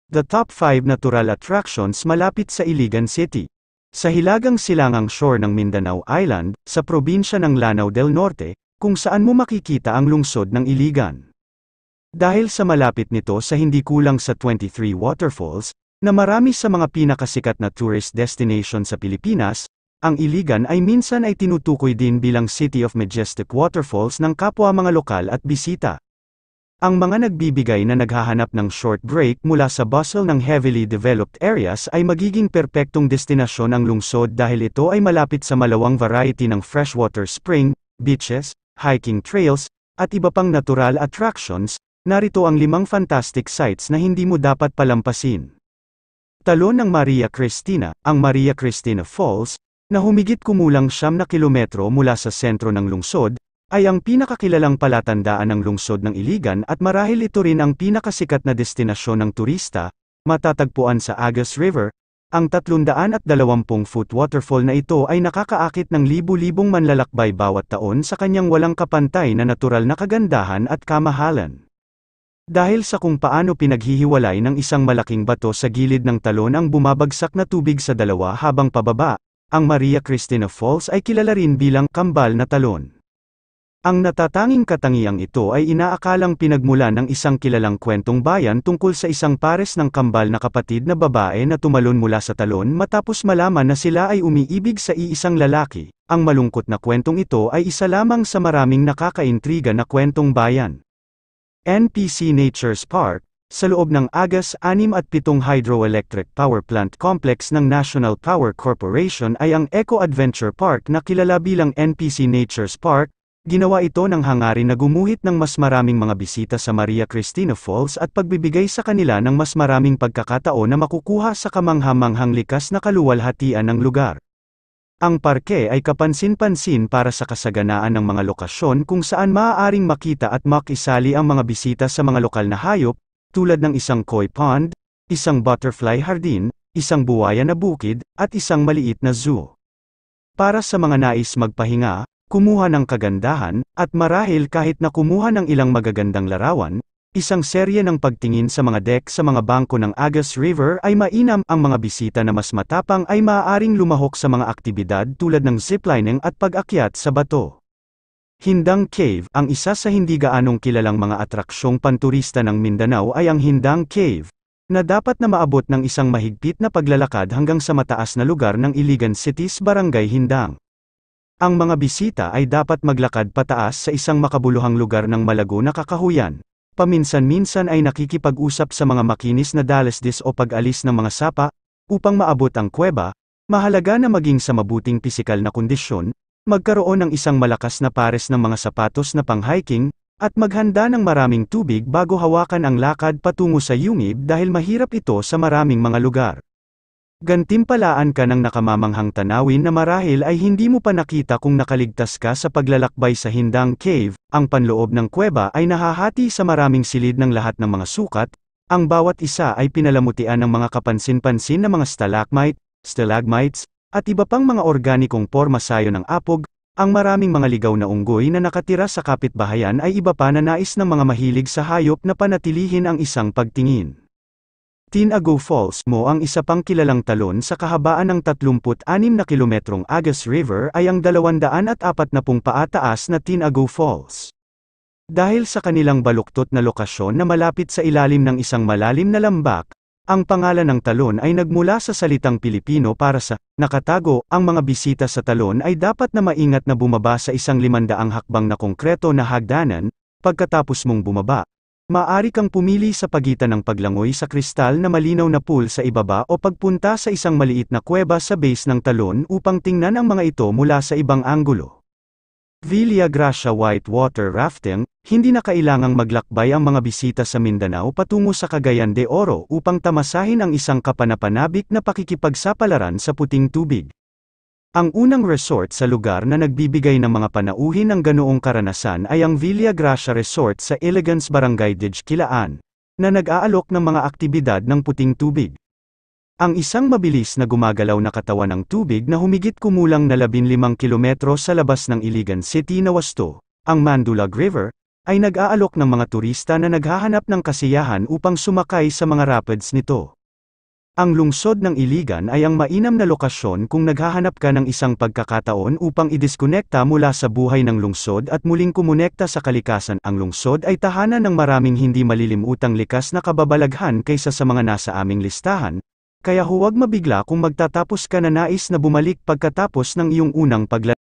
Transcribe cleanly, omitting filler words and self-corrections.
The top 5 natural attractions malapit sa Iligan City. Sa hilagang silangang shore ng Mindanao Island, sa probinsya ng Lanao del Norte, kung saan mo makikita ang lungsod ng Iligan. Dahil sa malapit nito sa hindi kulang sa 23 waterfalls, na marami sa mga pinakasikat na tourist destination sa Pilipinas, ang Iligan ay minsan ay tinutukoy din bilang City of Majestic Waterfalls ng kapwa mga lokal at bisita. Ang mga nagbibigay na naghahanap ng short break mula sa bustle ng heavily developed areas ay magiging perpektong destinasyon ang lungsod dahil ito ay malapit sa malawang variety ng freshwater spring, beaches, hiking trails, at iba pang natural attractions. Narito ang 5 fantastic sites na hindi mo dapat palampasin. Talon ng Maria Cristina, ang Maria Cristina Falls, na humigit kumulang 9 na kilometro mula sa sentro ng lungsod, ay ang pinakakilalang palatandaan ng lungsod ng Iligan at marahil ito rin ang pinakasikat na destinasyon ng turista, matatagpuan sa Agus River. Ang 320-foot waterfall na ito ay nakakaakit ng libu-libong manlalakbay bawat taon sa kanyang walang kapantay na natural na kagandahan at kamahalan. Dahil sa kung paano pinaghihiwalay ng isang malaking bato sa gilid ng talon ang bumabagsak na tubig sa dalawa habang pababa, ang Maria Cristina Falls ay kilala rin bilang kambal na talon. Ang natatanging katangiang ito ay inaakalang pinagmulan ng isang kilalang kwentong bayan tungkol sa isang pares ng kambal na kapatid na babae na tumalon mula sa talon matapos malaman na sila ay umiibig sa iisang lalaki. Ang malungkot na kwentong ito ay isa lamang sa maraming nakakaintriga na kwentong bayan. NPC Nature's Park, sa loob ng Agus 6 at 7 Hydroelectric Power Plant Complex ng National Power Corporation ay ang Eco Adventure Park na kilala bilang NPC Nature's Park. Ginawa ito ng hangarin na gumuhit ng mas maraming mga bisita sa Maria Cristina Falls at pagbibigay sa kanila ng mas maraming pagkakataon na makukuha sa kamangha-manghang likas na kaluwalhatian ng lugar. Ang parke ay kapansin-pansin para sa kasaganaan ng mga lokasyon kung saan maaaring makita at makisali ang mga bisita sa mga lokal na hayop, tulad ng isang koi pond, isang butterfly hardin, isang buwaya na bukid, at isang maliit na zoo. Para sa mga nais magpahinga, kumuha ng kagandahan, at marahil kahit na kumuha ng ilang magagandang larawan, isang serye ng pagtingin sa mga deck sa mga bangko ng Agus River ay mainam. Ang mga bisita na mas matapang ay maaaring lumahok sa mga aktibidad tulad ng ziplining at pag-akyat sa bato. Hindang Cave, ang isa sa hindi gaanong kilalang mga atraksyong panturista ng Mindanao ay ang Hindang Cave, na dapat na maabot ng isang mahigpit na paglalakad hanggang sa mataas na lugar ng Iligan City's Barangay Hindang. Ang mga bisita ay dapat maglakad pataas sa isang makabuluhang lugar ng malago na kakahuyan. Paminsan-minsan ay nakikipag-usap sa mga makinis na dalasdis o pag-alis ng mga sapa, upang maabot ang kuweba. Mahalaga na maging sa mabuting pisikal na kondisyon, magkaroon ng isang malakas na pares ng mga sapatos na pang-hiking, at maghanda ng maraming tubig bago hawakan ang lakad patungo sa yungib dahil mahirap ito sa maraming mga lugar. Gantimpalaan ka ng nakamamanghang tanawin na marahil ay hindi mo pa nakita kung nakaligtas ka sa paglalakbay sa Hindang Cave. Ang panloob ng kuweba ay nahahati sa maraming silid ng lahat ng mga sukat. Ang bawat isa ay pinalamutian ng mga kapansin-pansin na mga stalagmite, stalagmites, at iba pang mga organikong porma sayo ng apog. Ang maraming mga ligaw na unggoy na nakatira sa kapitbahayan ay iba pa na nais ng mga mahilig sa hayop na panatilihin ang isang pagtingin. Tinago Falls mo ang isa pang kilalang talon sa kahabaan ng 36 na kilometrong Agus River ay ang 240 paataas na Tinago Falls. Dahil sa kanilang baluktot na lokasyon na malapit sa ilalim ng isang malalim na lambak, ang pangalan ng talon ay nagmula sa salitang Pilipino para sa nakatago. Ang mga bisita sa talon ay dapat na maingat na bumaba sa isang 500 hakbang na konkreto na hagdanan. Pagkatapos mong bumaba, maaari kang pumili sa pagitan ng paglangoy sa kristal na malinaw na pool sa ibaba o pagpunta sa isang maliit na kuweba sa base ng talon upang tingnan ang mga ito mula sa ibang anggulo. Villa Gracia Whitewater Rafting, hindi na kailangang maglakbay ang mga bisita sa Mindanao patungo sa Cagayan de Oro upang tamasahin ang isang kapanapanabik na pakikipagsapalaran sa puting tubig. Ang unang resort sa lugar na nagbibigay ng mga panauhin ng ganoong karanasan ay ang Villa Gracia Resort sa Elegance Barangay Dejkilaan, na nag-aalok ng mga aktibidad ng puting tubig. Ang isang mabilis na gumagalaw na katawan ng tubig na humigit kumulang na 15 kilometro sa labas ng Iligan City na wasto, ang Mandulag River, ay nag-aalok ng mga turista na naghahanap ng kasiyahan upang sumakay sa mga rapids nito. Ang lungsod ng Iligan ay ang mainam na lokasyon kung naghahanap ka ng isang pagkakataon upang idiskonekta mula sa buhay ng lungsod at muling kumonekta sa kalikasan. Ang lungsod ay tahanan ng maraming hindi malilimutang likas na kababalaghan kaysa sa mga nasa aming listahan, kaya huwag mabigla kung magtatapos ka na nais na bumalik pagkatapos ng iyong unang paglalakbay.